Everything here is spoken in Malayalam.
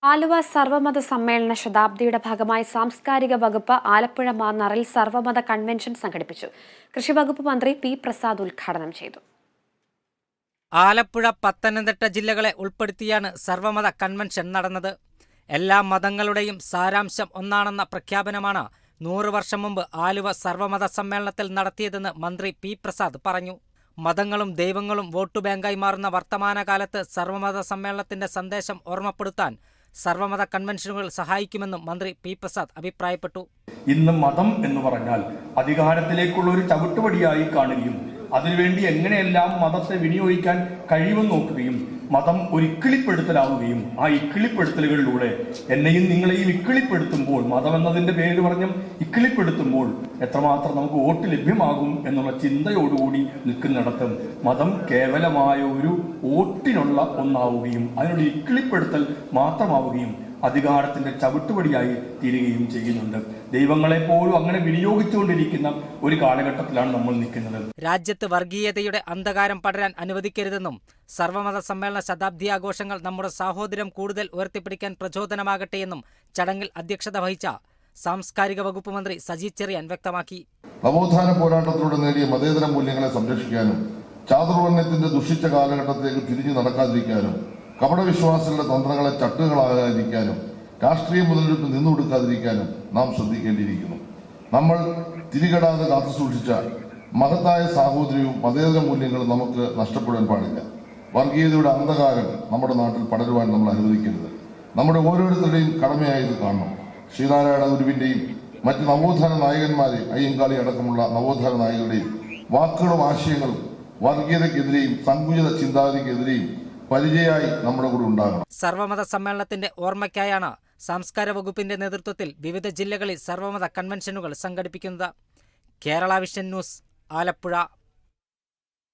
ആലുവ സർവമത സമ്മേളന ശതാബ്ദിയുടെ ഭാഗമായി സാംസ്കാരിക വകുപ്പ് ആലപ്പുഴ മാന്നാറിൽ സർവമത കൺവെൻഷൻ സംഘടിപ്പിച്ചു. കൃഷിവകുപ്പ് മന്ത്രി പി പ്രസാദ് ഉദ്ഘാടനം ചെയ്തു. ആലപ്പുഴ, പത്തനംതിട്ട ജില്ലകളെ ഉൾപ്പെടുത്തിയാണ് സർവമത കൺവെൻഷൻ നടന്നത്. എല്ലാ മതങ്ങളുടെയും സാരാംശം ഒന്നാണെന്ന പ്രഖ്യാപനമാണ് 100 വർഷം മുമ്പ് ആലുവ സർവമത സമ്മേളനത്തിൽ നടത്തിയതെന്ന് മന്ത്രി പി പ്രസാദ് പറഞ്ഞു. മതങ്ങളും ദൈവങ്ങളും വോട്ടു ബാങ്കായി മാറുന്ന വർത്തമാനകാലത്ത് സർവമത സമ്മേളനത്തിന്റെ സന്ദേശം ഓർമ്മപ്പെടുത്താൻ സർവമത കൺവെൻഷനുകൾ സഹായിക്കുമെന്നും മന്ത്രി പി പ്രസാദ് അഭിപ്രായപ്പെട്ടു. ഇന്ന് മതം എന്ന് പറഞ്ഞാൽ അധികാരത്തിലേക്കുള്ള ഒരു ചവിട്ടുപടിയായി കാണുകയും അതിനുവേണ്ടി എങ്ങനെയെല്ലാം മതത്തെ വിനിയോഗിക്കാൻ കഴിയുമെന്ന് നോക്കുകയും മതം ഒരു ഇക്കിളിപ്പെടുത്തലാവുകയും ആ ഇക്കിളിപ്പെടുത്തലുകളിലൂടെ എന്നെയും നിങ്ങളെയും ഇക്കിളിപ്പെടുത്തുമ്പോൾ, മതം എന്നതിന്റെ പേര് പറഞ്ഞും ഇക്കിളിപ്പെടുത്തുമ്പോൾ എത്രമാത്രം നമുക്ക് വോട്ട് ലഭ്യമാകും എന്നുള്ള ചിന്തയോടുകൂടി നിൽക്കുന്നിടത്ത് മതം കേവലമായ ഒരു വോട്ടിനുള്ള ഒന്നാവുകയും അതിനൊരു ഇക്കിളിപ്പെടുത്തൽ മാത്രമാവുകയും അധികാരത്തിന്റെ ചവിട്ടുപടിയായി തീരുകയും ചെയ്യുന്നുണ്ട്. ദൈവങ്ങളെ പോലും അങ്ങനെ വിനിയോഗിച്ചുകൊണ്ടിരിക്കുന്ന ഒരു കാലഘട്ടത്തിലാണ് നമ്മൾ നിൽക്കുന്നത്. രാജ്യത്ത് വർഗീയതയുടെ അന്ധകാരം പടരാൻ അനുവദിക്കരുതെന്നും സർവമത സമ്മേളന ശതാബ്ദി ആഘോഷങ്ങൾ നമ്മുടെ സാഹോദര്യം കൂടുതൽ ഉയർത്തിപ്പിടിക്കാൻ പ്രചോദനമാകട്ടെയെന്നും ചടങ്ങിൽ അധ്യക്ഷത വഹിച്ച സാംസ്കാരിക വകുപ്പ് മന്ത്രി സജി ചെറിയാൻ വ്യക്തമാക്കി. നവോത്ഥാന പോരാട്ടത്തിലൂടെ നേടിയ മതേതര മൂല്യങ്ങളെ സംരക്ഷിക്കാനും ചാതുർവർണ്ണയത്തിന്റെ ദുഷിച്ച കാലഘട്ടത്തിലേക്ക് തിരിഞ്ഞു നടക്കാതിരിക്കാനും കപടവിശ്വാസികളുടെ തന്ത്രങ്ങളെ ചട്ടുകളാകാതിരിക്കാനും രാഷ്ട്രീയ മുതലെടുപ്പ് നിന്നുകൊടുക്കാതിരിക്കാനും നാം ശ്രദ്ധിക്കേണ്ടിയിരിക്കുന്നു. നമ്മൾ തിരികടാതെ കാത്തുസൂക്ഷിച്ച മഹത്തായ സാഹോദര്യവും മതേതര മൂല്യങ്ങളും നമുക്ക് നഷ്ടപ്പെടാൻ പാടില്ല. വർഗീയതയുടെ അന്ധകാരം നമ്മുടെ നാട്ടിൽ പടരുവാൻ നമ്മൾ അനുവദിക്കരുത്. നമ്മുടെ ഓരോരുത്തരുടെയും കടമയായി ഇത് കാണണം. ശ്രീനാരായണ ഗുരുവിന്റെയും മറ്റ് നവോത്ഥാന നായകന്മാരെ, അയ്യങ്കാളി അടക്കമുള്ള നവോത്ഥാന നായകരുടെയും വാക്കുകളും ആശയങ്ങളും വർഗീയതയ്ക്കെതിരെയും സങ്കുചിത ചിന്താഗതിക്കെതിരെയും പരിചയമായി നമ്മുടെ കൂടെ ഉണ്ടാകണം. സർവമത സമ്മേളനത്തിന്റെ ഓർമ്മയ്ക്കായാണ് സാംസ്കാരിക വകുപ്പിന്റെ നേതൃത്വത്തിൽ വിവിധ ജില്ലകളിൽ സർവമത കൺവെൻഷനുകൾ സംഘടിപ്പിക്കുന്നത്. Kerala vision news, Alappuzha.